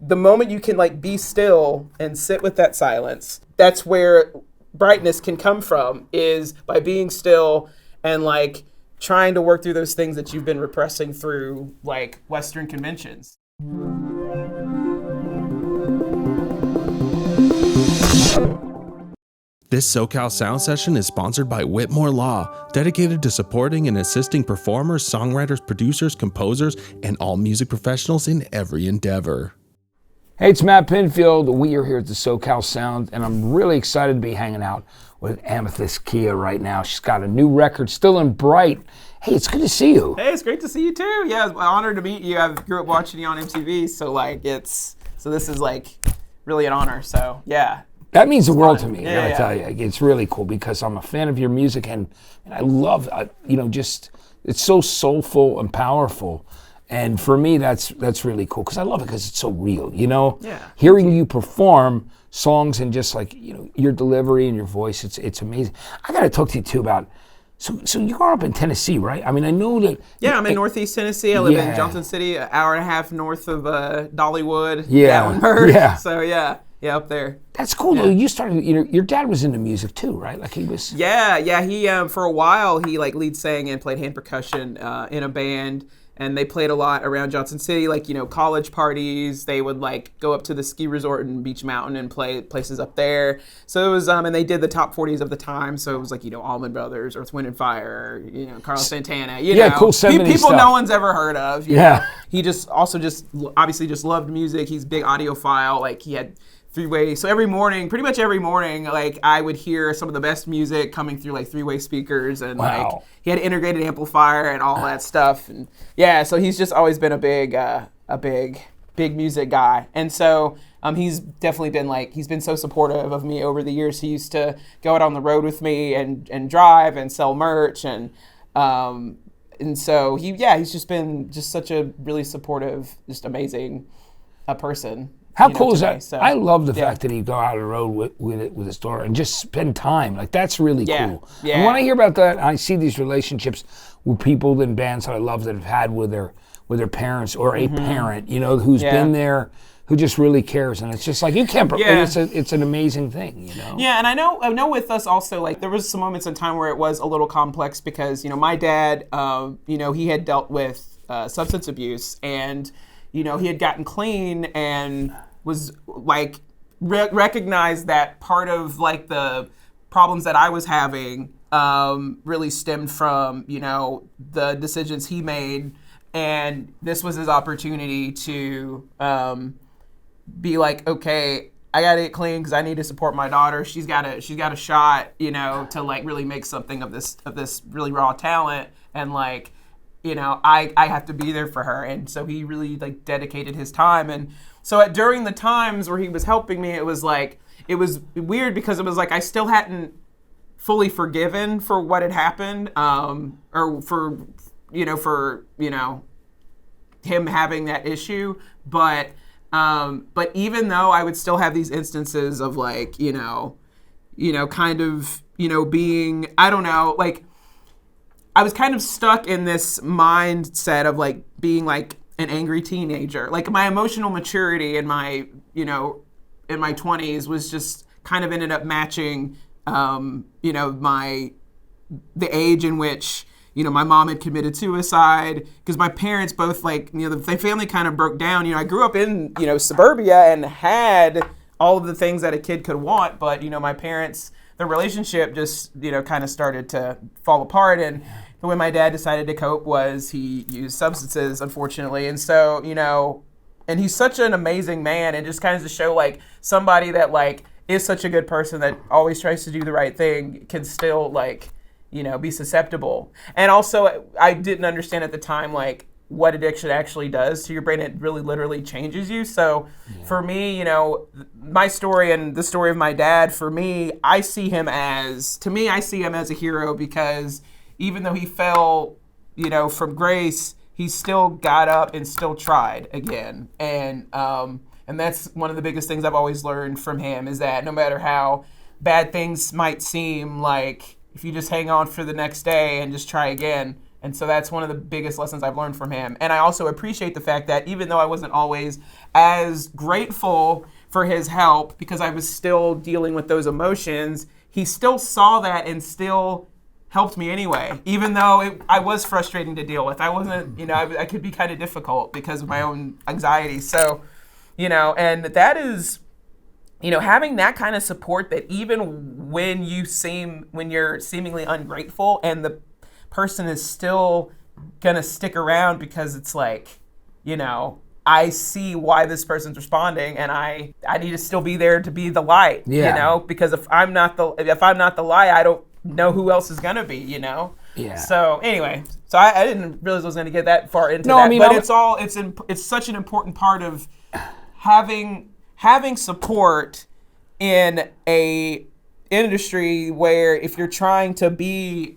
the moment you can like be still and sit with that silence, that's where brightness can come from, is by being still and like trying to work through those things that you've been repressing through like Western conventions. This SoCal Sound Session is sponsored by Whitmore Law, dedicated to supporting and assisting performers, songwriters, producers, composers, and all music professionals in every endeavor. Hey, it's Matt Pinfield. We are here at the SoCal Sound, and I'm really excited to be hanging out with Amethyst Kiah right now. She's got a new record, Still and Bright. Hey, it's good to see you. Hey, it's great to see you too. Yeah, it's an honor to meet you. I grew up watching you on MTV, so this is like really an honor. So yeah. That means the world to me, Yeah, I gotta yeah. tell you. It's really cool because I'm a fan of your music, and I love, just it's so soulful and powerful. And for me, that's really cool because I love it because it's so real, Yeah. Hearing you perform songs and just like, your delivery and your voice, it's amazing. I got to talk to you too about, so you grew up in Tennessee, right? I mean, I know that. Yeah, I'm in Northeast Tennessee. I live Yeah. in Johnson City, an hour and a half north of Dollywood, Yeah, Gatlinburg. yeah. So yeah, up there. That's cool. Though. You started, your dad was into music too, right? Like he was. Yeah. He for a while he like lead sang and played hand percussion in a band. And they played a lot around Johnson City, like, college parties. They would like go up to the ski resort in Beach Mountain and play places up there. So it was, and they did the top 40s of the time. So it was like, Allman Brothers, Earth, Wind and Fire, Carlos Santana, cool 70s people stuff. no one's ever heard of. you Yeah. know. He just obviously just loved music. He's a big audiophile. Like he had three-way. So pretty much every morning, like I would hear some of the best music coming through like three-way speakers, and Wow. like he had an integrated amplifier and all that stuff. And yeah, so he's just always been a big music guy. And so he's definitely been he's been so supportive of me over the years. He used to go out on the road with me and drive and sell merch, and so he's just been such a really supportive, just amazing person. How cool is that? So, I love the fact that he go out on the road with his daughter and just spend time. Like that's really cool. Yeah. And when I hear about that, I see these relationships with people in bands that I love that have had with their parents or a parent, who's been there, who just really cares, and it's just like you can't. Yeah. It's an amazing thing, Yeah, and I know with us also, like there was some moments in time where it was a little complex because my dad, he had dealt with substance abuse, and he had gotten clean and was like recognized that part of like the problems that I was having really stemmed from the decisions he made, and this was his opportunity to be like, okay, I gotta get clean because I need to support my daughter. She's got a shot, to like really make something of this really raw talent, and like, I have to be there for her. And so he really like dedicated his time. And so during the times where he was helping me, it was weird because it was like I still hadn't fully forgiven for what had happened, or for him having that issue. But even though I would still have these instances of like, kind of, being, I don't know, like I was kind of stuck in this mindset of like being like an angry teenager. Like my emotional maturity in my 20s was just kind of ended up matching, the age in which, my mom had committed suicide, because my parents both like, the family kind of broke down. I grew up in, suburbia and had all of the things that a kid could want, but, my parents, their relationship just, kind of started to fall apart. And the way my dad decided to cope was he used substances, unfortunately. And so, and he's such an amazing man, and just kind of to show like somebody that like is such a good person that always tries to do the right thing can still like, be susceptible. And also I didn't understand at the time like what addiction actually does to your brain. It really literally changes you. So for me, my story and the story of my dad, for me, I see him as a hero, because even though he fell, from grace, he still got up and still tried again. And that's one of the biggest things I've always learned from him, is that no matter how bad things might seem, like if you just hang on for the next day and just try again And so that's one of the biggest lessons I've learned from him. And I also appreciate the fact that even though I wasn't always as grateful for his help, because I was still dealing with those emotions, he still saw that and still helped me anyway, even though I was frustrating to deal with. I wasn't, I could be kind of difficult because of my own anxiety. So, and that is, having that kind of support, that even when you're seemingly ungrateful and the person is still gonna stick around because it's like, I see why this person's responding, and I need to still be there to be the light, because if I'm not the light, I don't know who else is gonna be, Yeah. So anyway, I didn't realize I was gonna get that far into that, but it's such an important part of having support in a industry where if you're trying to be,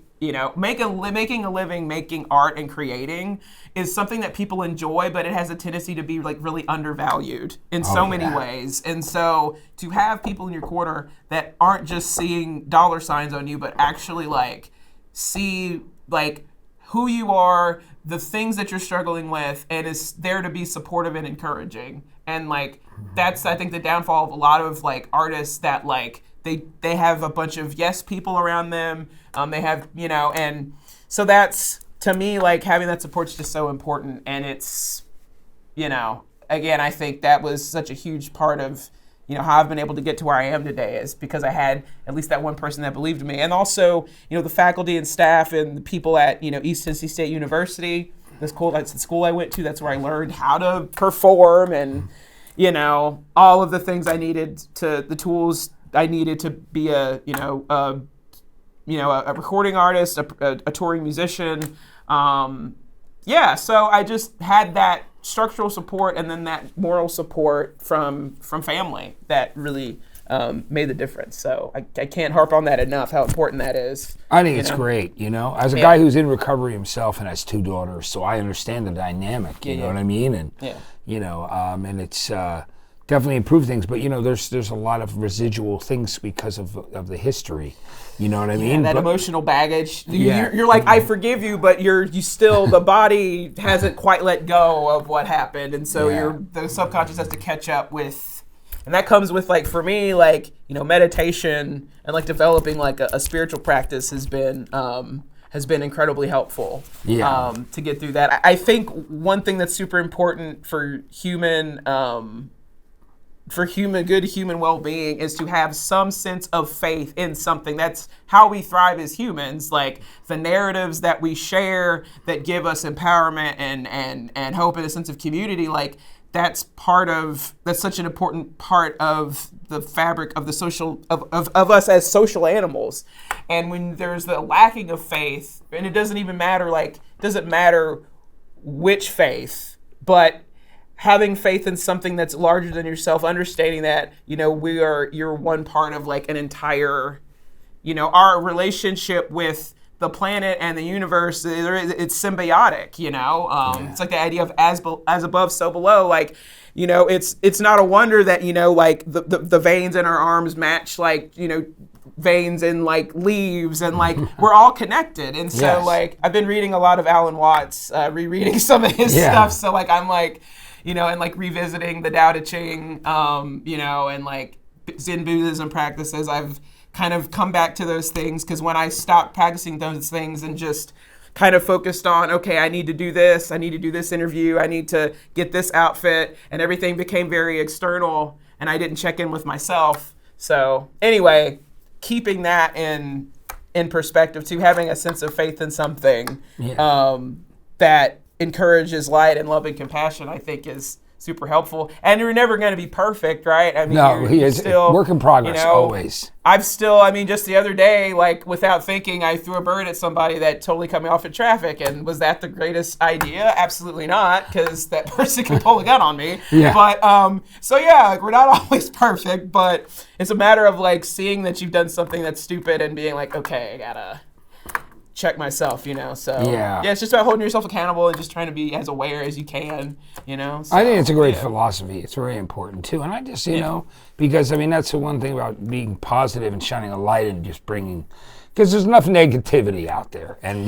making a living, making art and creating is something that people enjoy, but it has a tendency to be like really undervalued in so many ways. And so to have people in your corner that aren't just seeing dollar signs on you, but actually like see like who you are, the things that you're struggling with, and is there to be supportive and encouraging. And like that's, I think, the downfall of a lot of like artists, that like they have a bunch of yes people around them. They have, and so that's, to me, like having that support is just so important. And it's, again, I think that was such a huge part of, how I've been able to get to where I am today, is because I had at least that one person that believed in me. And also, the faculty and staff and the people at, East Tennessee State University, that's the school I went to. That's where I learned how to perform and, all of the things I needed the tools I needed to be a recording artist, a touring musician. So I just had that structural support and then that moral support from family that really made the difference. So I can't harp on that enough, how important that is. I think it's great, As a guy who's in recovery himself and has 2 daughters, so I understand the dynamic, you know what I mean? And, and it's definitely improved things, but, there's a lot of residual things because of the history. You know what I mean? That emotional baggage. You're like, I forgive you, but you still, the body hasn't quite let go of what happened. And so the subconscious has to catch up with, and that comes with, like, for me, like, meditation and like developing like a spiritual practice has been incredibly helpful to get through that. I think one thing that's super important for good human well-being is to have some sense of faith in something. That's how we thrive as humans. Like the narratives that we share that give us empowerment and hope and a sense of community, like that's such an important part of the fabric of the social of us as social animals. And when there's the lacking of faith, and it doesn't matter which faith, but having faith in something that's larger than yourself, understanding that, you're one part of like an entire, our relationship with the planet and the universe, it's symbiotic, It's like the idea of as above, so below. Like, it's not a wonder that, like the veins in our arms match like, veins in like leaves, and like we're all connected. And so like I've been reading a lot of Alan Watts, rereading some of his stuff. So like I'm like, and like revisiting the Tao Te Ching, and like Zen Buddhism practices. I've kind of come back to those things because when I stopped practicing those things and just kind of focused on, okay, I need to do this interview, I need to get this outfit, and everything became very external and I didn't check in with myself. So anyway, keeping that in perspective too, having a sense of faith in something that encourages light and love and compassion, I think is super helpful. And you're never going to be perfect, right? I mean, you're still work in progress, always. Just the other day, like without thinking, I threw a bird at somebody that totally cut me off in traffic. And was that the greatest idea? Absolutely not, because that person can pull a gun on me. But like, we're not always perfect, but it's a matter of like seeing that you've done something that's stupid and being like, okay, I gotta check myself, so it's just about holding yourself accountable and just trying to be as aware as you can, so, I think it's a great philosophy. It's very important too. And I just because I mean that's the one thing about being positive and shining a light and just bringing, because there's enough negativity out there, and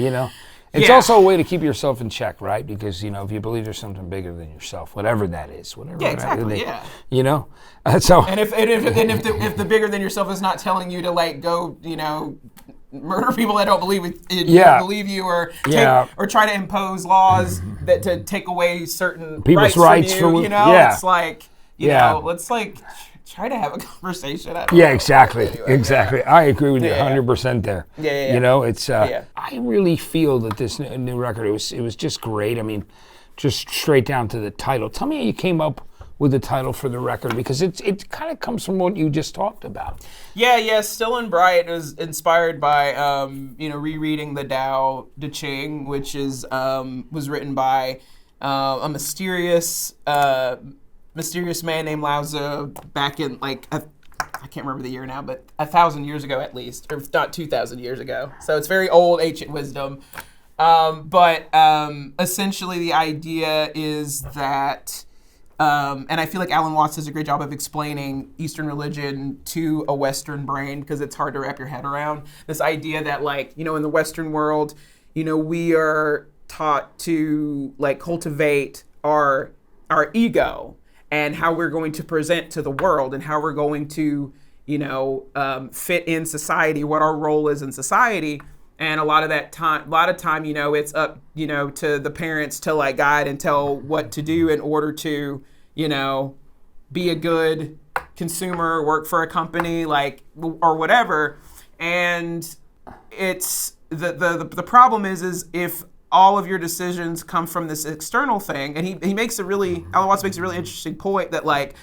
It's Yeah. also a way to keep yourself in check, right? Because, if you believe there's something bigger than yourself, whatever that is, whatever. Yeah, exactly. Yeah. So. And if the bigger than yourself is not telling you to like go, murder people that don't believe believe you, or or try to impose laws that to take away certain people's rights from you, you. It's like let's like try to have a conversation. Exactly. Anyway, exactly. I agree with you 100% there. Yeah. It's I really feel that this new record, it was just great. I mean, just straight down to the title. Tell me how you came up with the title for the record, because it kind of comes from what you just talked about. Yeah. Still and Bright was inspired by rereading the Tao Te Ching, which is was written by a mysterious man named Lao Tzu back in like I can't remember the year now, but 1,000 years ago at least, or if not 2,000 years ago. So it's very old ancient wisdom. But essentially the idea is that, and I feel like Alan Watts does a great job of explaining Eastern religion to a Western brain, because it's hard to wrap your head around. This idea that like, in the Western world, we are taught to like cultivate our ego, and how we're going to present to the world, and how we're going to, fit in society, what our role is in society. And a lot of time, it's up, to the parents to like guide and tell what to do in order to, be a good consumer, work for a company, like, or whatever. And it's the problem is if all of your decisions come from this external thing, and Alan Watts makes a really interesting point that like,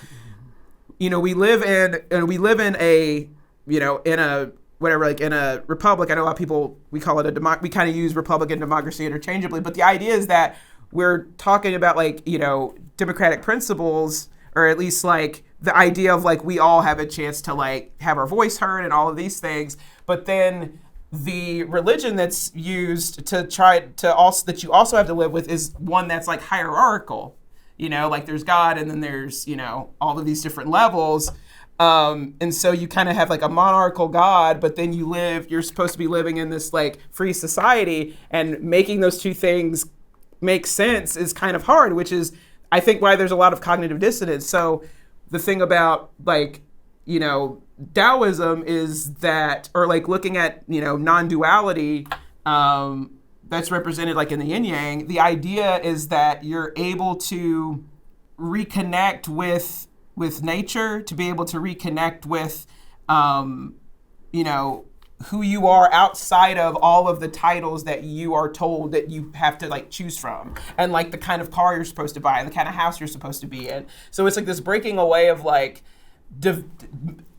we live in a, in a whatever, like in a republic. I know a lot of people, we call it we kind of use republic and democracy interchangeably, but the idea is that we're talking about like, democratic principles, or at least like the idea of like we all have a chance to like have our voice heard and all of these things, but then the religion that's used to try to also that you also have to live with is one that's like hierarchical, like there's God, and then there's all of these different levels, and so you kind of have like a monarchical God, but then you're supposed to be living in this like free society, and making those two things make sense is kind of hard, which is I think why there's a lot of cognitive dissonance. So the thing about like Taoism is that, or like looking at, non-duality, that's represented like in the yin yang, the idea is that you're able to reconnect with nature, to be able to reconnect with, who you are outside of all of the titles that you are told that you have to like choose from, and like the kind of car you're supposed to buy and the kind of house you're supposed to be in. So it's like this breaking away of like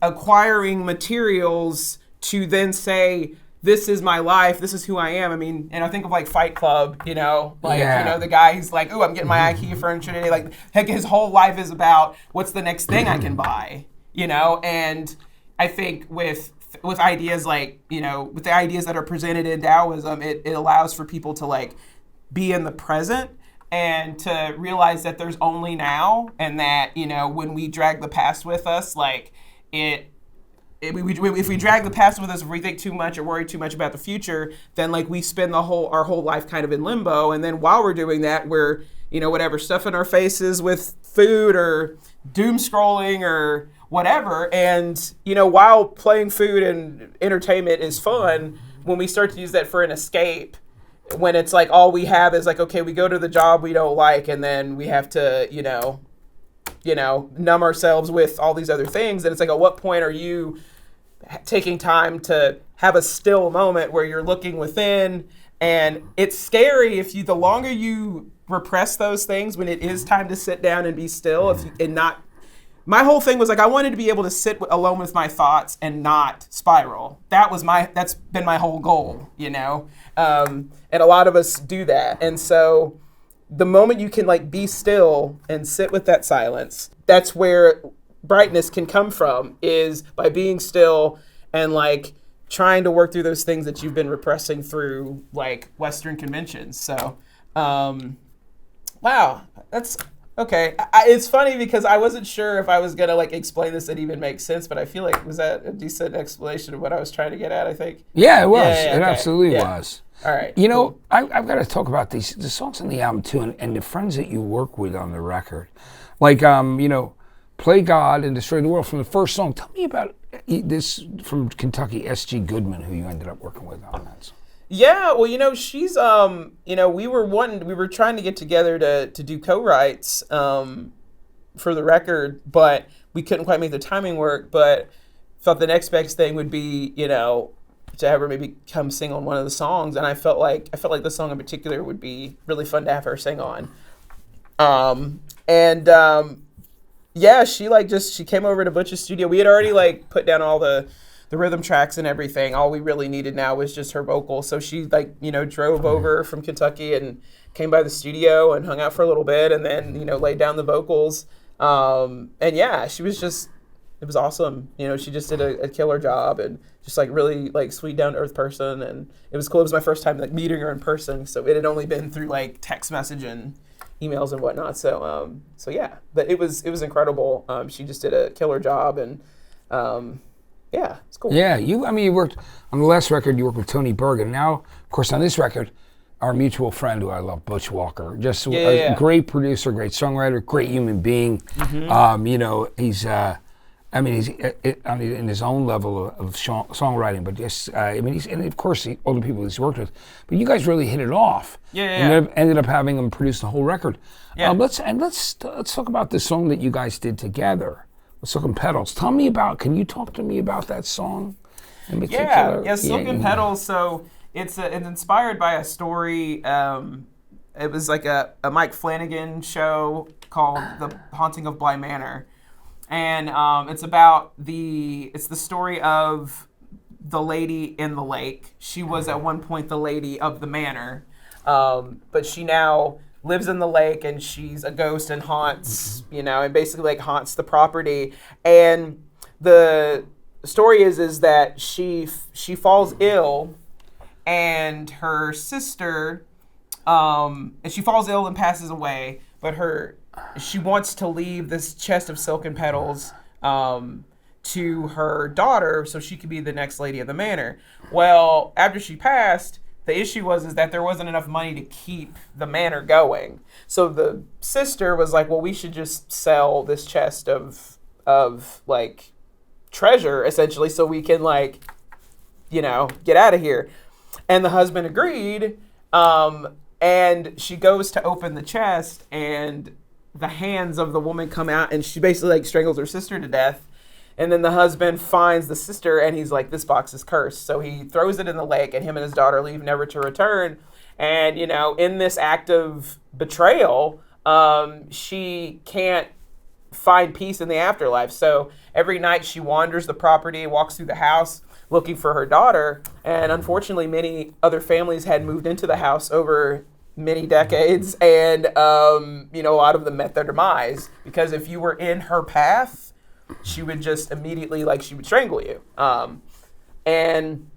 acquiring materials to then say, this is my life, this is who I am. I mean, and I think of like Fight Club, the guy who's like, ooh, I'm getting my IKEA furniture today. Like, heck, his whole life is about what's the next thing I can buy, And I think with ideas like, with the ideas that are presented in Taoism, it allows for people to like be in the present and to realize that there's only now, and that, when we drag the past with us, like if we drag the past with us, if we think too much or worry too much about the future, then like we spend our whole life kind of in limbo. And then while we're doing that, we're, stuffing our faces with food or doom scrolling or whatever. And, while playing food and entertainment is fun, when we start to use that for an escape, when it's like all we have is like, okay, we go to the job we don't like, and then we have to, numb ourselves with all these other things. And it's like, at what point are you taking time to have a still moment where you're looking within? And it's scary the longer you repress those things, when it is time to sit down and be still, my whole thing was like, I wanted to be able to sit alone with my thoughts and not spiral. That's been my whole goal, and a lot of us do that. And so the moment you can like be still and sit with that silence, that's where brightness can come from, is by being still and like trying to work through those things that you've been repressing through like Western conventions. So, wow, that's okay. It's funny because I wasn't sure if I was gonna like explain this and even make sense, but I feel like, was that a decent explanation of what I was trying to get at? I think. Yeah, it was. Yeah, it okay. absolutely was. All right. You know, I've got to talk about the songs on the album too, and the friends that you work with on the record, like you know, Play God and Destroy the World from the first song. Tell me about this from Kentucky, S.G. Goodman, who you ended up working with on that song. Yeah, well, you know, she's you know, we were trying to get together to do co-writes for the record, but we couldn't quite make the timing work. But thought the next best thing would be, you know, to have her maybe come sing on one of the songs, and I felt like this song in particular would be really fun to have her sing on. Yeah, she came over to Butch's studio. We had already like put down all the rhythm tracks and everything. All we really needed now was just her vocal. So she like, you know, drove over from Kentucky and came by the studio and hung out for a little bit, and then, you know, laid down the vocals. And yeah, it was awesome. You know, she just did a killer job, and just like really like sweet down to earth person. And it was cool. It was my first time like meeting her in person. So it had only been through like text message and emails and whatnot. So yeah, but it was incredible. She just did a killer job, and yeah, it's cool. Yeah, you worked on the last record. You worked with Tony Berg, and now, of course, on this record, our mutual friend who I love, Butch Walker, just a great producer, great songwriter, great human being. Mm-hmm. You know, he's in his own level of songwriting, but just and of course all the people he's worked with. But you guys really hit it off. And ended up having him produce the whole record. Yeah. Let's talk about the song that you guys did together, Silken Petals. Can you talk to me about that song in particular? Yeah, Silken Petals. So it's inspired by a story. It was like a Mike Flanagan show called The Haunting of Bly Manor. And it's the story of the lady in the lake. She was at one point the lady of the manor, but she now lives in the lake, and she's a ghost and haunts, you know, and basically like haunts the property. And the story is that she falls ill, and her sister, and she falls ill and passes away, but she wants to leave this chest of silken petals to her daughter so she could be the next lady of the manor. Well, after she passed, the issue was that there wasn't enough money to keep the manor going. So the sister was like, well, we should just sell this chest of like treasure, essentially, so we can, like, you know, get out of here. And the husband agreed, and she goes to open the chest, and the hands of the woman come out, and she basically like strangles her sister to death. And then the husband finds the sister, and he's like, this box is cursed. So he throws it in the lake, and him and his daughter leave never to return. And, you know, in this act of betrayal, she can't find peace in the afterlife. So every night she wanders the property, walks through the house looking for her daughter. And unfortunately, many other families had moved into the house over many decades, and you know, a lot of them met their demise, because if you were in her path, she would just immediately, like, she would strangle you. And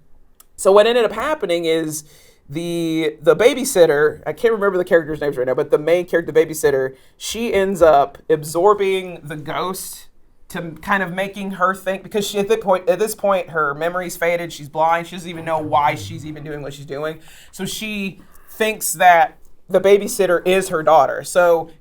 so what ended up happening is the babysitter, I can't remember the characters' names right now, but the main character, the babysitter, she ends up absorbing the ghost to kind of making her think, because she at this point her memory's faded, she's blind, she doesn't even know why she's even doing what she's doing. So she thinks that the babysitter is her daughter. So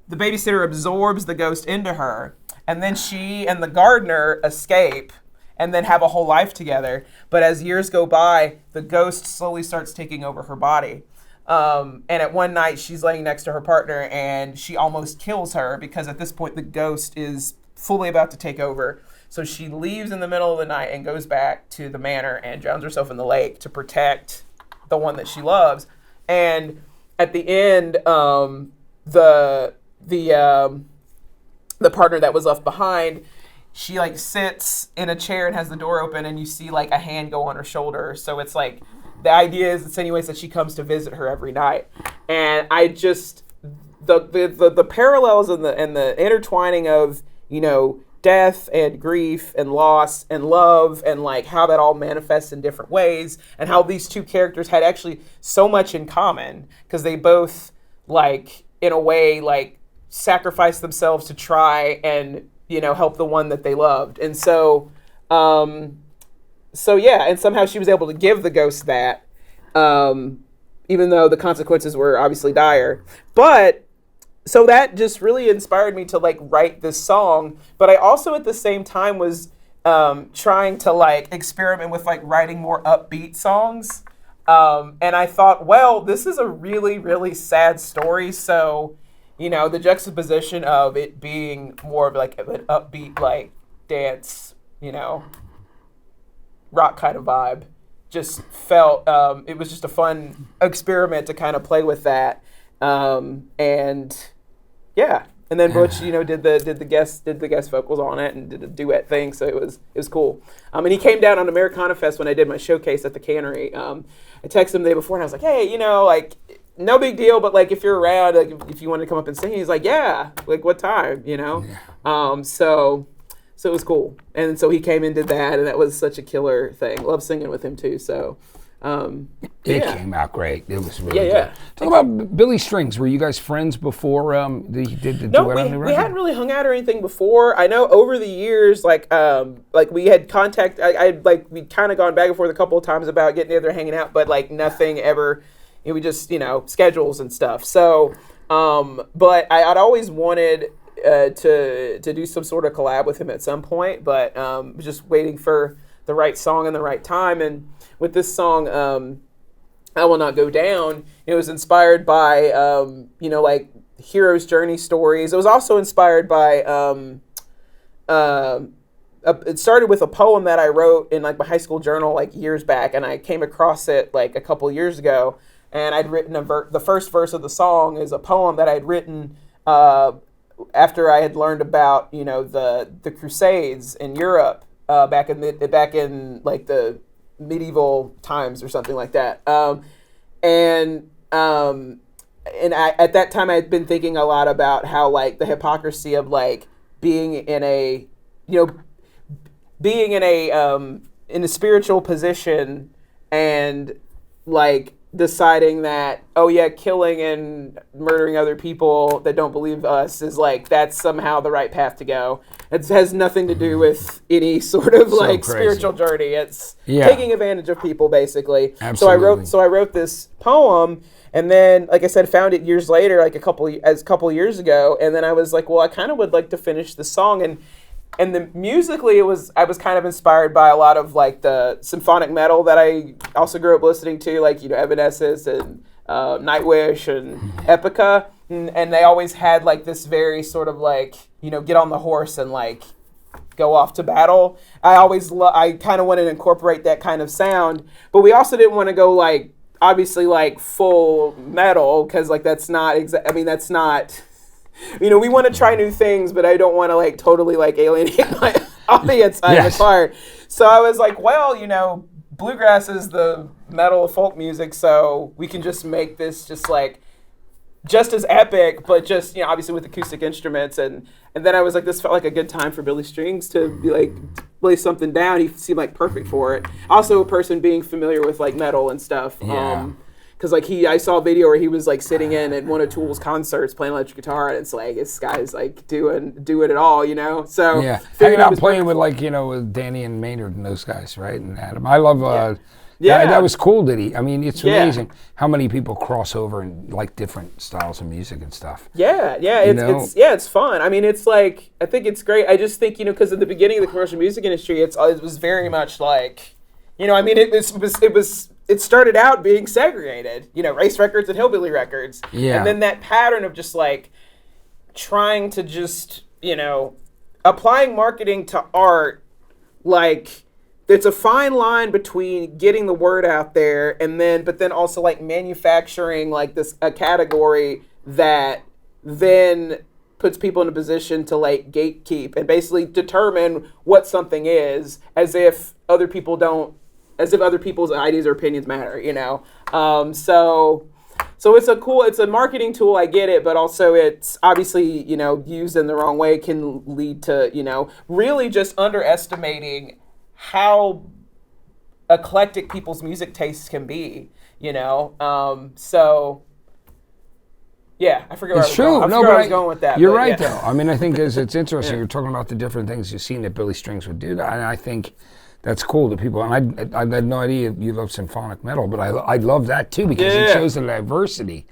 the babysitter absorbs the ghost into her, and then she and the gardener escape and then have a whole life together. But as years go by, the ghost slowly starts taking over her body. And at one night, she's laying next to her partner, and she almost kills her, because at this point, the ghost is fully about to take over. So she leaves in the middle of the night and goes back to the manor and drowns herself in the lake to protect the one that she loves. And at the end, the partner that was left behind, she like sits in a chair and has the door open, and you see like a hand go on her shoulder. So it's like, the idea is, insinuates that she comes to visit her every night. And I just, the parallels and the intertwining of, you know, death and grief and loss and love, and like how that all manifests in different ways, and how these two characters had actually so much in common, because they both, like, in a way, like, sacrificed themselves to try and, you know, help the one that they loved. And so yeah, and somehow she was able to give the ghost that, even though the consequences were obviously dire. But so that just really inspired me to like write this song. But I also at the same time was trying to like experiment with like writing more upbeat songs. And I thought, well, this is a really, really sad story. So, the juxtaposition of it being more of like an upbeat, like dance, rock kind of vibe, just felt, it was just a fun experiment to kind of play with that. And yeah. And then Butch, did the guest vocals on it and did a duet thing, so it was cool. And he came down on Americana Fest when I did my showcase at the Cannery. I texted him the day before and I was like, hey, like no big deal, but like if you're around, like if you want to come up and sing, he's like, yeah, like what time, So it was cool. And so he came and did that, and that was such a killer thing. Love singing with him too. So. It came out great. It was really good. Talk about Billy Strings. Were you guys friends before he did the duet on the record? We hadn't really hung out or anything before. I know over the years, like we had contact. We kind of gone back and forth a couple of times about getting together, hanging out, but like nothing ever. We just schedules and stuff. So, but I'd always wanted to do some sort of collab with him at some point, but was just waiting for the right song and the right time. And with this song, I Will Not Go Down, it was inspired by, like hero's journey stories. It was also inspired by, it started with a poem that I wrote in like my high school journal like years back, and I came across it like a couple years ago, and I'd written the first verse of the song is a poem that I'd written after I had learned about, the Crusades in Europe back in like the medieval times or something like that. And at that time I had been thinking a lot about how like the hypocrisy of like being in a spiritual position and like deciding that, oh yeah, killing and murdering other people that don't believe us is like, that's somehow the right path to go. It has nothing to do with any sort of like spiritual journey. It's taking advantage of people basically. Absolutely. So I wrote this poem, and then, like I said, found it years later, like a couple years ago. And then I was like, well, I kind of would like to finish the song. And the musically, I was kind of inspired by a lot of like the symphonic metal that I also grew up listening to, like Evanescence and Nightwish and Epica, and they always had like this very sort of like get on the horse and like go off to battle. I kind of wanted to incorporate that kind of sound, but we also didn't want to go like obviously like full metal, because like that's not that's not. We want to try new things, but I don't want to like totally like alienate my audience I'm acquired. So I was like, well, bluegrass is the metal of folk music, so we can just make this just as epic, but just obviously with acoustic instruments. And then I was like, this felt like a good time for Billy Strings to be like lay something down. He seemed like perfect for it. Also, a person being familiar with like metal and stuff. Because like I saw a video where he was like sitting in at one of Tool's concerts playing electric guitar, and it's like this guy's like doing it all, So hanging out playing with like with Danny and Maynard and those guys, right? And Adam, I love. That was cool. It's amazing how many people cross over and like different styles of music and stuff. It's fun. It's like, I think it's great. I just think because at the beginning of the commercial music industry, it was very much like, it started out being segregated, race records and hillbilly records. Yeah. And then that pattern of just like trying to just, applying marketing to art, like it's a fine line between getting the word out there but then also like manufacturing like a category that then puts people in a position to like gatekeep and basically determine what something is as if other people's ideas or opinions matter, So it's a marketing tool, I get it, but also it's obviously, used in the wrong way can lead to, really just underestimating how eclectic people's music tastes can be, So Yeah, I forget where It's I was true. going. No, I but was going with that. You're but right, yeah. though. I mean, I think it's interesting. You're talking about the different things you've seen that Billy Strings would do. And I think that's cool to people. And I had no idea you love symphonic metal, but I love that too because it shows the diversity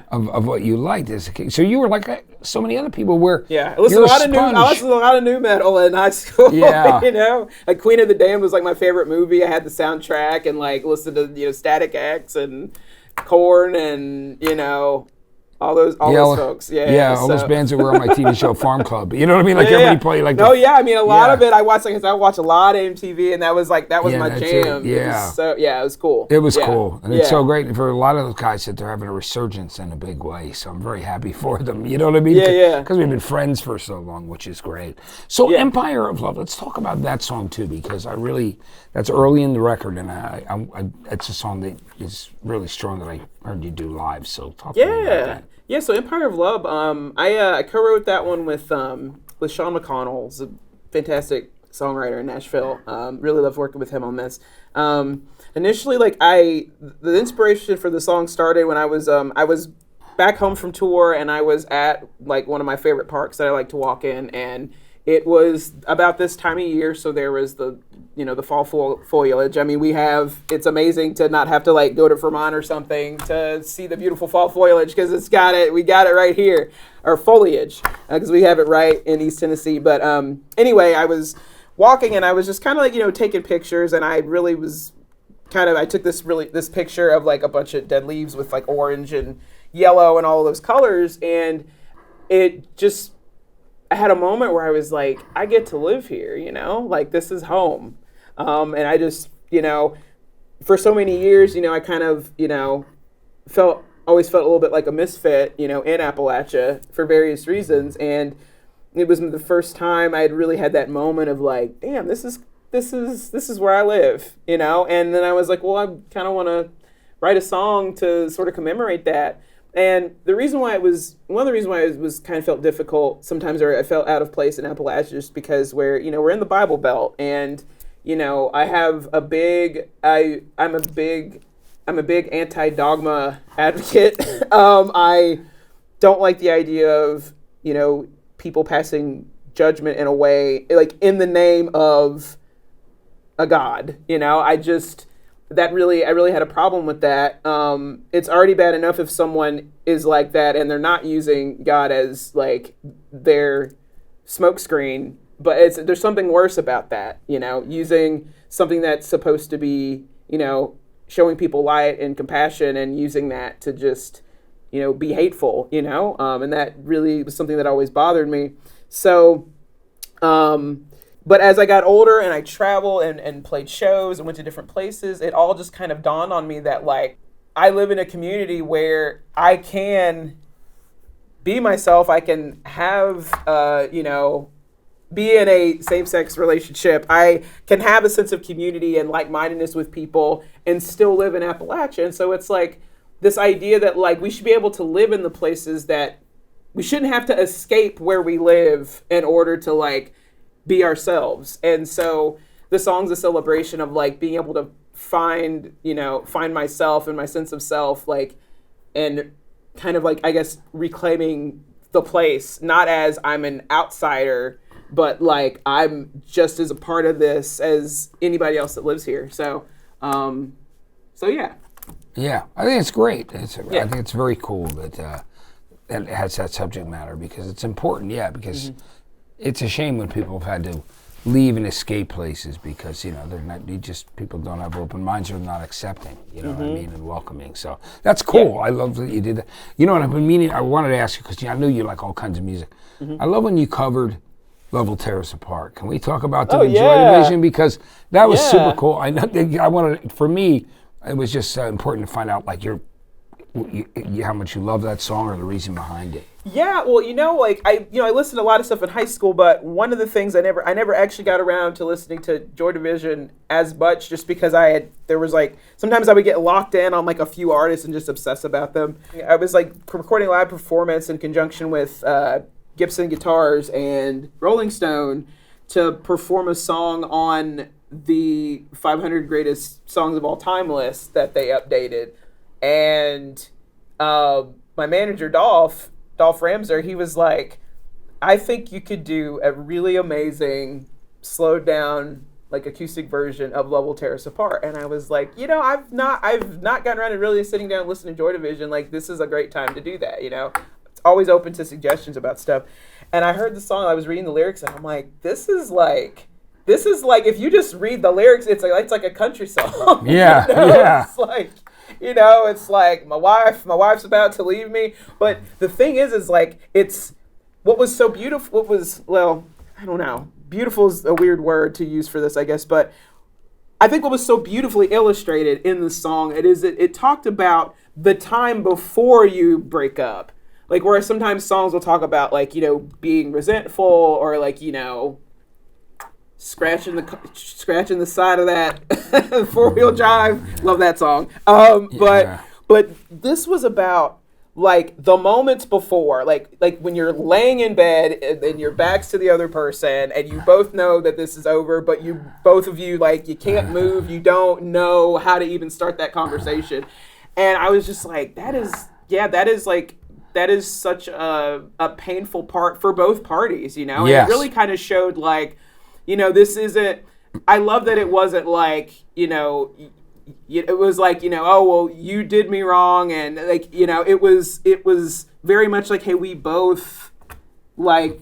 of what you liked. So you were like so many other people where I listened to a lot of new metal in high school. Yeah. You know, like Queen of the Damned was like my favorite movie. I had the soundtrack and like listened to Static X and Korn and all those folks. All those bands that were on my TV show Farm Club. You know what I mean? Like everybody played like. I mean a lot of it. I watched I watched a lot of MTV, and that was my jam. Yeah. It was cool. It was cool, and it's so great for a lot of those guys that they're having a resurgence in a big way. So I'm very happy for them. You know what I mean? Yeah. Because we've been friends for so long, which is great. So Empire of Love. Let's talk about that song too, because that's early in the record, and it's a song that is really strong that I heard you do live. So talk to me about that. Yeah, so Empire of Love, I co-wrote that one with Sean McConnell. He's a fantastic songwriter in Nashville. Really loved working with him on this. Initially, the inspiration for the song started when I was back home from tour, and I was at one of my favorite parks that I like to walk in, and it was about this time of year, so there was the fall foliage. I mean, it's amazing to not have to go to Vermont or something to see the beautiful fall foliage, because we got it right here, or foliage, because we have it right in East Tennessee. But anyway, I was walking and I was just kind of taking pictures, and I really was I took this picture of a bunch of dead leaves with orange and yellow and all of those colors, and I had a moment where I was like, I get to live here, this is home. And I just, for so many years, I kind of, always felt a little bit like a misfit, in Appalachia for various reasons. And it was the first time I had really had that moment of damn, this is where I live, And then I was like, well, I kind of want to write a song to sort of commemorate that. And one of the reasons why it was kind of felt difficult sometimes, or I felt out of place in Appalachia, just because we're in the Bible Belt, and I have I'm a big anti-dogma advocate. I don't like the idea of people passing judgment in a way in the name of a God. I really had a problem with that. It's already bad enough if someone is like that and they're not using God as their smokescreen, but there's something worse about that, using something that's supposed to be, showing people light and compassion, and using that to just, be hateful, and that really was something that always bothered me. So, but as I got older and I traveled and played shows and went to different places, it all just kind of dawned on me that I live in a community where I can be myself. I can have, be in a same-sex relationship. I can have a sense of community and like-mindedness with people and still live in Appalachia. And so it's this idea that we should be able to live in the places that we shouldn't have to escape where we live in order to be ourselves. And so the song's a celebration of being able to find myself and my sense of self, and kind of I guess reclaiming the place, not as I'm an outsider, but I'm just as a part of this as anybody else that lives here. So yeah. Yeah, I think it's great. I think it's very cool that it has that subject matter, because it's important. Yeah, because it's a shame when people have had to leave and escape places because they're not. People don't have open minds, or not accepting. You know what I mean, and welcoming. So that's cool. I love that you did that. You know what I've been meaning. I wanted to ask you, because I knew you like all kinds of music. I love when you covered "Love Will Tear Us Apart." Can we talk about the Joy Division, because that was super cool. I wanted. For me, it was just important to find out how much you love that song, or the reason behind it. Yeah, well, I listened to a lot of stuff in high school, but one of the things I never actually got around to listening to Joy Division as much, just because sometimes I would get locked in on a few artists and just obsess about them. I was recording a live performance in conjunction with Gibson Guitars and Rolling Stone to perform a song on the 500 greatest songs of all time list that they updated. And my manager Dolph Ramser, he was like, I think you could do a really amazing slowed down like acoustic version of Love Will Tear Us Apart. And I was like, I've not gotten around to really sitting down and listening to Joy Division. Like, this is a great time to do that, It's always open to suggestions about stuff. And I heard the song, I was reading the lyrics, and I'm like, this is like if you just read the lyrics, it's like a country song. Yeah, yeah. It's like, it's like my wife's about to leave me. But the thing is like, it's what was so beautiful, I don't know. Beautiful is a weird word to use for this, I guess, but I think what was so beautifully illustrated in the song, it talked about the time before you break up. Like, whereas sometimes songs will talk about, like, being resentful or, like, scratching the side of that four-wheel drive. Love that song. But this was about, like, the moments before, like when you're laying in bed and your back's to the other person and you both know that this is over, but both of you, like, you can't move, you don't know how to even start that conversation. And I was just like, that is such a painful part for both parties, Yes. And it really kind of showed, like, this isn't, I love that it wasn't like, it was like, oh, well, you did me wrong. And like, it was very much like, hey, we're both at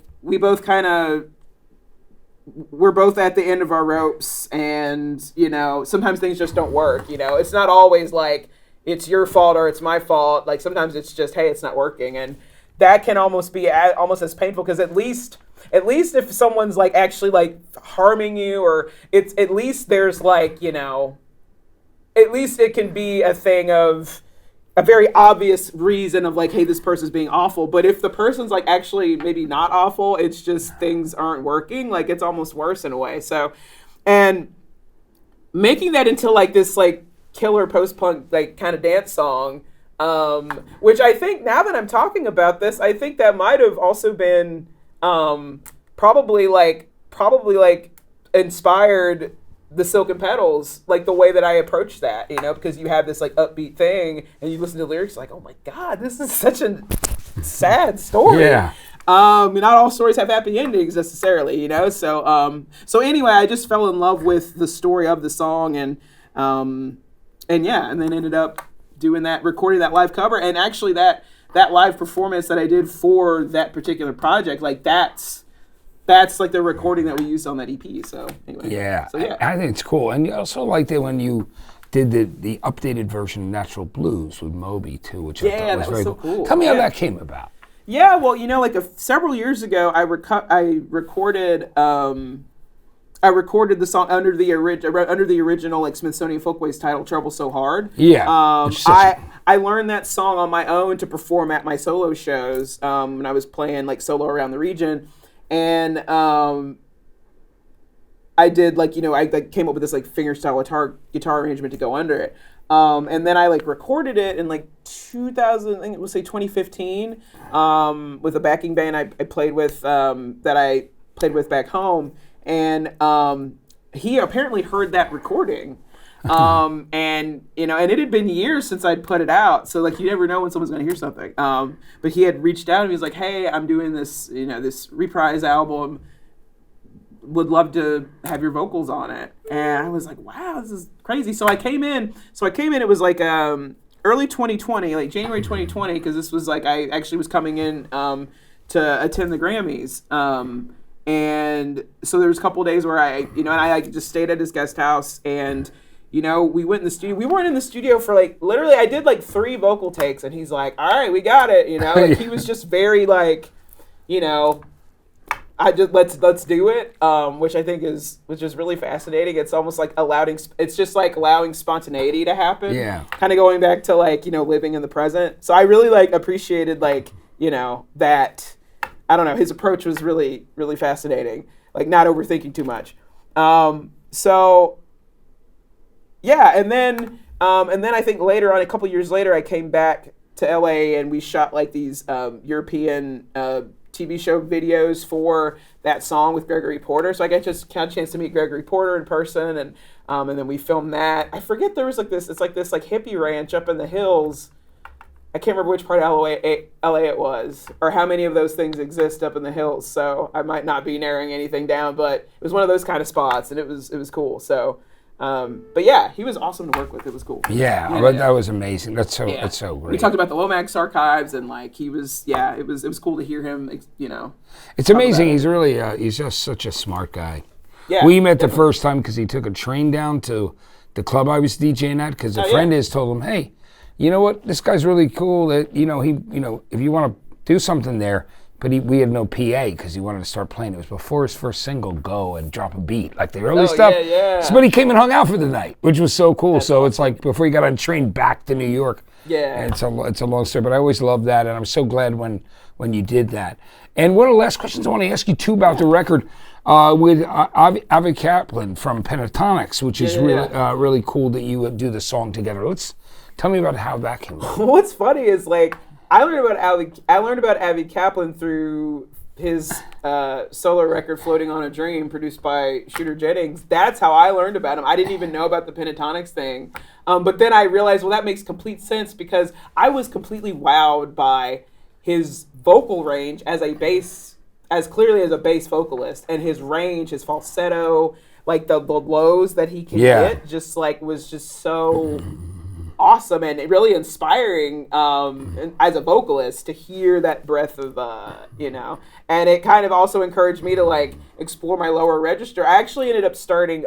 the end of our ropes, and, sometimes things just don't work. It's not always like it's your fault or it's my fault. Like, sometimes it's just, hey, it's not working. And that can almost be almost as painful, because at least if someone's like actually like harming you, or it's at least there's like, at least it can be a thing of a very obvious reason of like, hey, this person's being awful. But if the person's like actually maybe not awful, it's just things aren't working, like it's almost worse in a way. So, and making that into like this like killer post-punk like kind of dance song, which I think now that I'm talking about this, I think that might have also been probably inspired the Silken Petals, like the way that I approach that, because you have this like upbeat thing and you listen to the lyrics like, oh my God, this is such a sad story. Yeah. Not all stories have happy endings necessarily, So anyway, I just fell in love with the story of the song, and then ended up recording that live cover. And actually that live performance that I did for that particular project, like that's like the recording that we used on that EP. So anyway. Yeah. I think it's cool. And you also liked it when you did the updated version of Natural Blues with Moby too, which I thought was very cool. Tell me how that came about. Yeah, well, several years ago, I recorded the song under the original like Smithsonian Folkways title, "Trouble So Hard." Yeah. I learned that song on my own to perform at my solo shows when I was playing like solo around the region. And I did I came up with this like fingerstyle guitar arrangement to go under it. And then I like recorded it in like 2015 with a backing band I played with back home. And he apparently heard that recording. And it had been years since I'd put it out. So like, you never know when someone's going to hear something. But he had reached out and he was like, hey, I'm doing this, this Reprise album. Would love to have your vocals on it. And I was like, wow, this is crazy. So I came in, it was like, early 2020, like January 2020, because this was like, I actually was coming in, to attend the Grammys. And so there was a couple of days where I just stayed at his guest house, and we went in the studio. We weren't in the studio for like, literally, I did like 3 vocal takes, and he's like, all right, we got it. Like he was just very like, let's do it. Which I think is really fascinating. It's almost like allowing spontaneity to happen. Yeah. Kind of going back to like, living in the present. So I really like appreciated like, that, I don't know, his approach was really, really fascinating. Like not overthinking too much. So yeah, and then I think later on, a couple years later, I came back to LA and we shot like these European TV show videos for that song with Gregory Porter. So I got just kind of chance to meet Gregory Porter in person, and then we filmed that. I forget, there was like this, it's like this like hippie ranch up in the hills. I can't remember which part of LA it was, or how many of those things exist up in the hills. So I might not be narrowing anything down, but it was one of those kind of spots, and it was cool. So, but yeah, he was awesome to work with. It was cool. Yeah, that was amazing. That's so great. We talked about the Lomax archives, and like he was, it was cool to hear him. It's amazing. He's really he's just such a smart guy. Yeah, we met the first time because he took a train down to the club I was DJing at because a friend told him, hey, you know what? This guy's really cool. That if you want to do something there, but we had no PA because he wanted to start playing. It was before his first single, "Go," and drop a beat, like the early stuff. Yeah. Somebody came and hung out for the night, which was so cool. So it's like before he got on a train back to New York. Yeah, and it's a long story, but I always loved that, and I'm so glad when you did that. And one of the last questions I want to ask you too about the record with Avi Kaplan from Pentatonics, which is really cool that you would do the song together. Tell me about how that came about. What's funny is like I learned about Avi Kaplan through his solo record "Floating on a Dream," produced by Shooter Jennings. That's how I learned about him. I didn't even know about the Pentatonics thing, but then I realized, well, that makes complete sense because I was completely wowed by his vocal range as clearly as a bass vocalist, and his range, his falsetto, like the lows that he can get, just like was just so awesome and really inspiring as a vocalist to hear that breadth of and it kind of also encouraged me to like explore my lower register. I actually ended up starting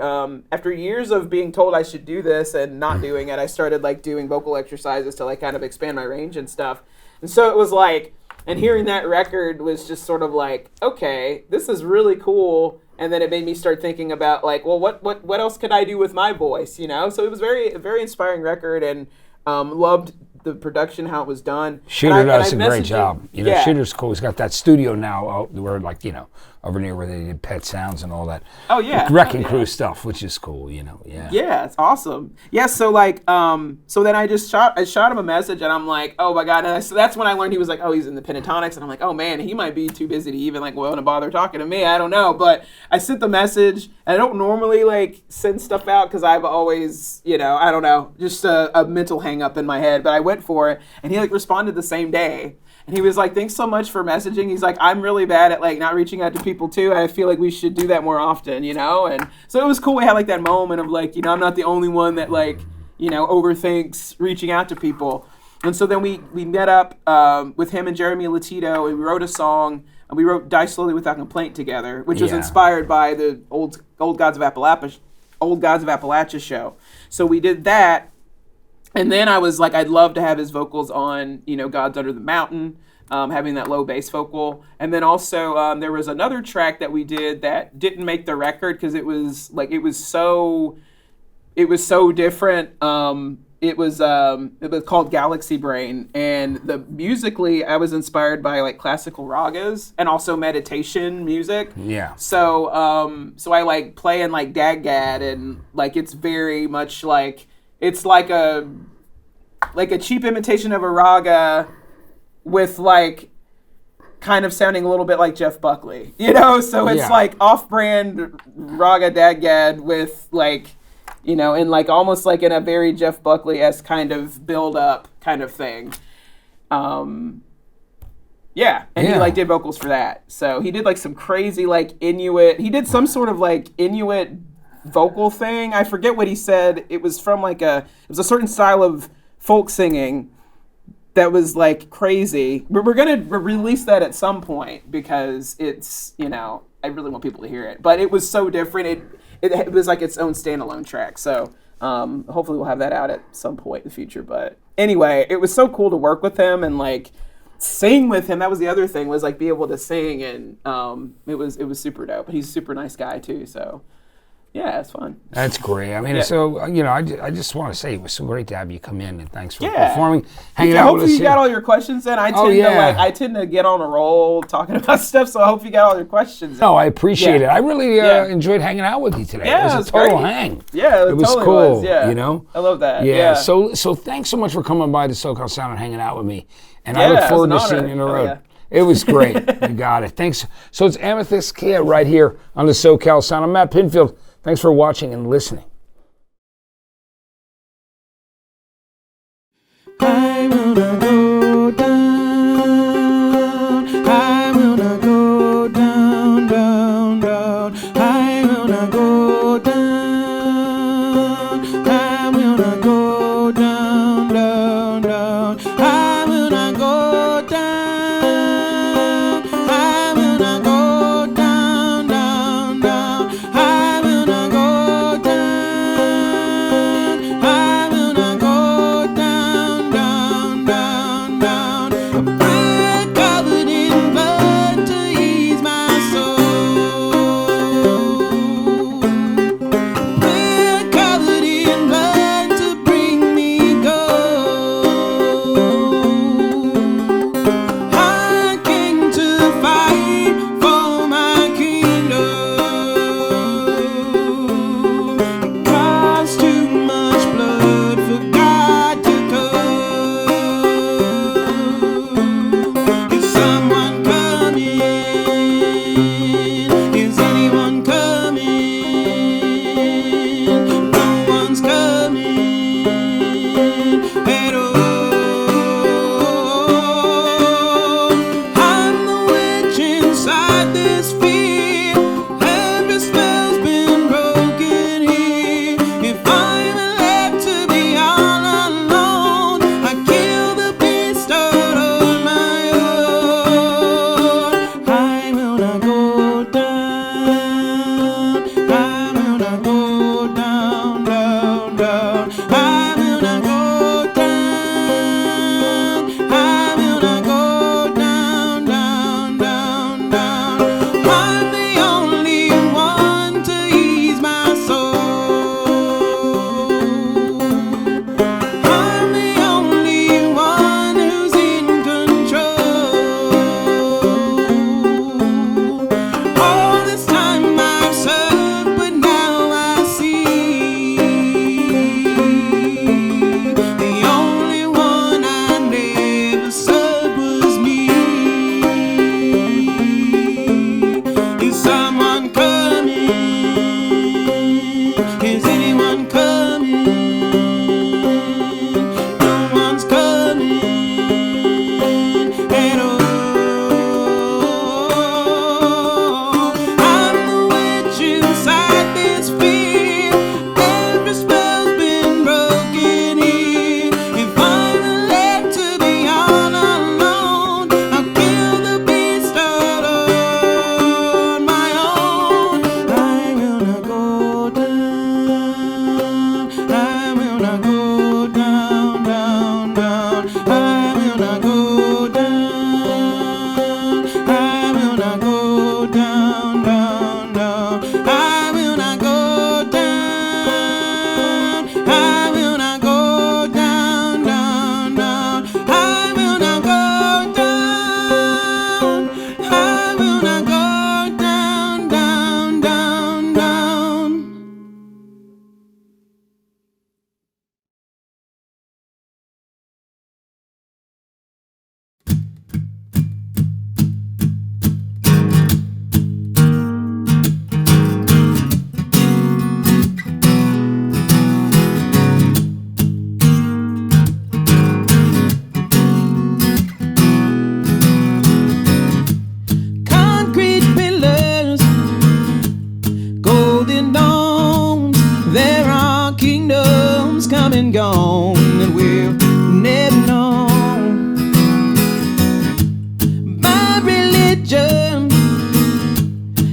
after years of being told I should do this and not doing it. I started like doing vocal exercises to like kind of expand my range and stuff, and so it was like, and hearing that record was just sort of like, okay, this is really cool. And then it made me start thinking about like, well, what else could I do with my voice, So it was a very inspiring record, and loved the production, how it was done. Shooter does a great job. Shooter's cool. He's got that studio now where over near where they did Pet Sounds and all that. Oh yeah. Wrecking Crew stuff, which is cool, Yeah. Yeah, it's awesome. Yeah, so like so then I shot him a message, and I'm like, oh my God. And so that's when I learned he was like, oh, he's in the Pentatonics, and I'm like, oh man, he might be too busy to even like want to bother talking to me. I don't know. But I sent the message, and I don't normally like send stuff out because I've always, I don't know, just a mental hang up in my head. But I went for it, and he like responded the same day. And he was like, thanks so much for messaging. He's like, I'm really bad at like not reaching out to people too. I feel like we should do that more often, And so it was cool. We had like that moment of like, I'm not the only one that like, overthinks reaching out to people. And so then we met up with him and Jeremy Latito, and we wrote a song, and we wrote Die Slowly Without Complaint together, which was inspired by the old Gods of Appalachia show. So we did that. And then I was like, I'd love to have his vocals on, Gods Under the Mountain, having that low bass vocal. And then also there was another track that we did that didn't make the record because it was so different. It was called Galaxy Brain, and musically I was inspired by like classical ragas and also meditation music. Yeah. So I like play in like Daggad, and like it's very much like. It's like a cheap imitation of a raga with like kind of sounding a little bit like Jeff Buckley, So it's like off-brand raga Daggad with like, and like almost like in a very Jeff Buckley-esque kind of build-up kind of thing. And he like did vocals for that. So he did like some crazy like Inuit. He did some sort of like Inuit vocal thing. I forget what he said. It was from like it was a certain style of folk singing that was like crazy. We're gonna release that at some point because it's I really want people to hear it. But it was so different. It was like its own standalone track. So hopefully we'll have that out at some point in the future. But anyway, it was so cool to work with him and like sing with him. That was the other thing, was like be able to sing, and it was super dope. But he's a super nice guy too. So. Yeah, it's fun. That's great. I mean, so, I just want to say it was so great to have you come in, and thanks for performing, hanging out with us. Hopefully you got all your questions in. I tend to get on a roll talking about stuff, so I hope you got all your questions in. No, I appreciate it. I really enjoyed hanging out with you today. Yeah, it was a total hang. Yeah, it was totally cool. Was, I love that. Yeah. So thanks so much for coming by the SoCal Sound and hanging out with me. And I look forward to seeing you on the road. Yeah. It was great. You got it. Thanks. So it's Amethyst Kia right here on the SoCal Sound. I'm Matt Pinfield. Thanks for watching and listening. I wanna go. will not go down. I will not go down, down, down. I will not go down. I will not go down, down, down. I will not go down. I will not go down, down, down, down. A bread covered in blood to ease my soul. Bread covered in blood to bring me gold. I came to fight for my kingdom. It cost too much blood for God to come. Is someone coming? Is anyone coming? No one's coming at all. I'm the witch inside this fear. Every spell's been broken here. If I'm left to be all alone, I kill the beast out on my own. I will not go down. I will not go down, down, down. I will not go down. I will not go down, down, down, down. I'm the only one to ease my soul. I'm the only one who's in control. All this time I've served, but now I see the only one I never served was me. Is someone coming? Is anyone coming? No one's coming at all. I'm the witch inside this fear. Every spell's been broken here. If I'm left to be all alone, I'll kill the beast out on my own. I will not go down. I will not go down, down, down. I will not go down. I will not go down, down, down. I will not go down. I will not go down, down, down. I will not go down. I will not go down, down, down, down. Concrete pillars, golden domes. There are kingdoms come and gone that we'll never know. My religion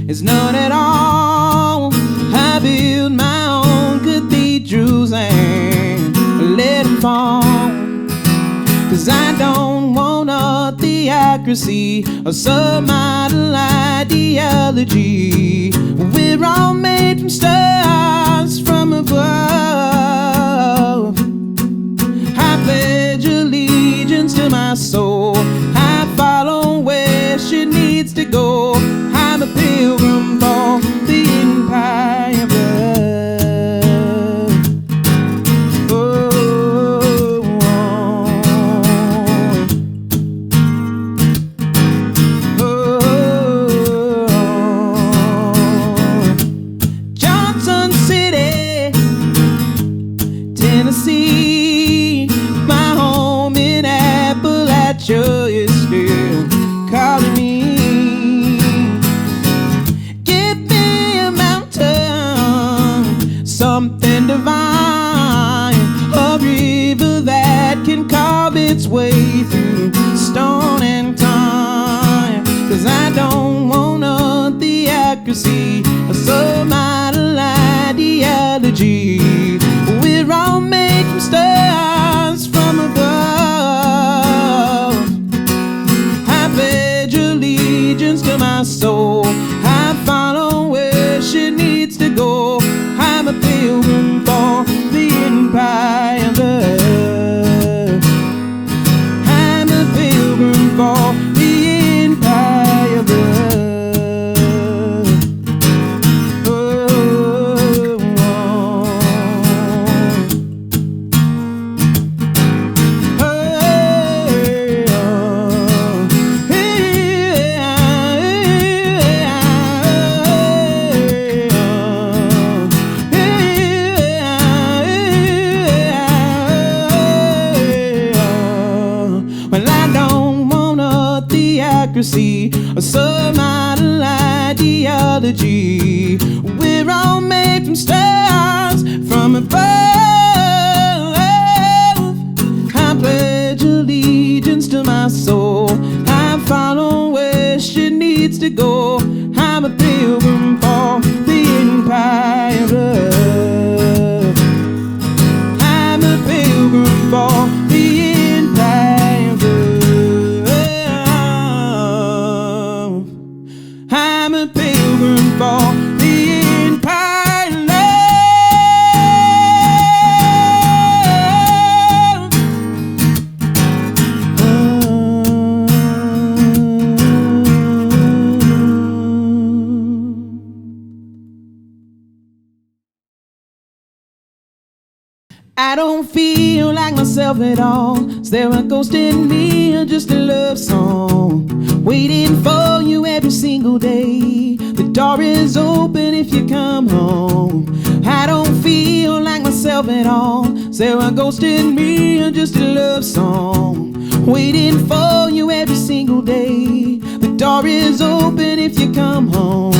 is none at all. I build my own cathedrals and let them fall. 'Cause I don't want a theocracy or some idle ideology. We're all made from stars from above. I pledge allegiance to my soul. I follow where she needs to go. I'm a pilgrim for the empire of love. Oh, oh, oh. Johnson some stars from above. I pledge allegiance to my soul. I follow where she needs to go. I'm a pilgrim for the empire of. I'm a pilgrim for the empire of. I'm a pilgrim for the empire of. I don't feel like myself at all. Is there a ghost in me or just a love song? Waiting for you every single day. The door is open if you come home. I don't feel like myself at all. Is there a ghost in me or just a love song? Waiting for you every single day. The door is open if you come home.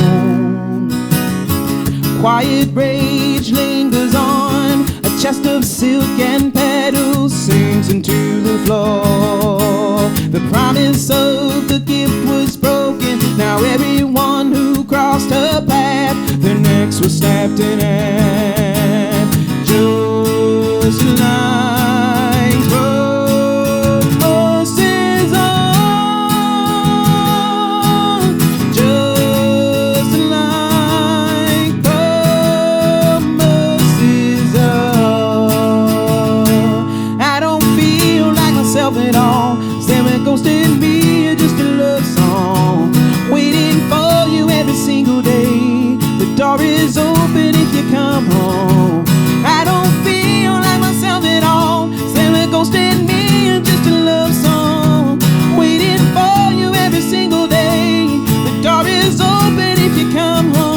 Quiet rage lingers on. A chest of silk and petals sinks into the floor. The promise of the gift was broken. Now everyone who crossed her path, their necks were snapped in half. Just like promises on. Just like promises on. I don't feel like myself at all. Is there a ghost in me or just a love song? Waiting for you every single day. The door is open if you come home. I don't feel like myself at all. Is there a ghost in me or just a love song? Waiting for you every single day. The door is open if you come home.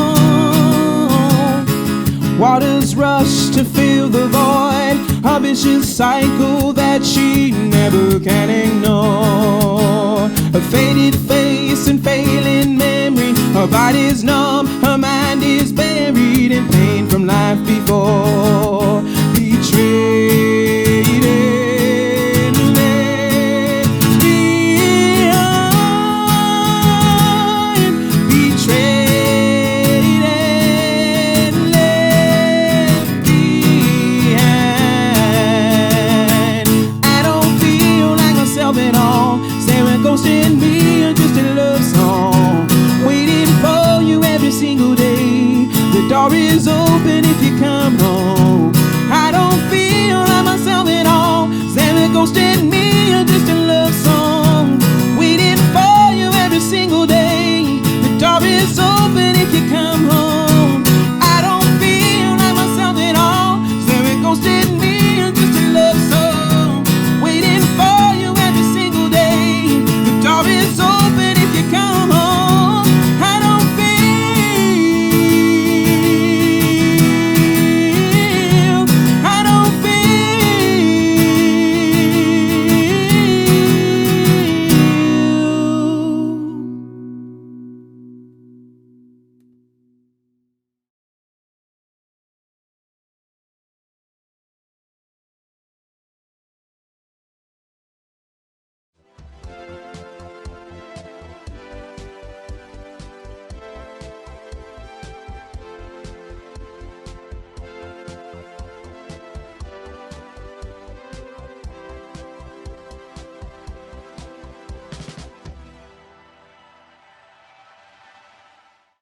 Waters rush to fill the void, a vicious cycle that she never can ignore. A faded face and failing memory. Her body's numb, her mind is buried in pain from life before. Betrayed and left behind. Betrayed and left behind. I don't feel like myself at all. Is there a ghost in me or just a love song? Waiting for you every single day. The door is open if you come home. I don't feel like myself at all. Is there a ghost in me or just a love song? Waiting for you every single day. The door is open if you come home.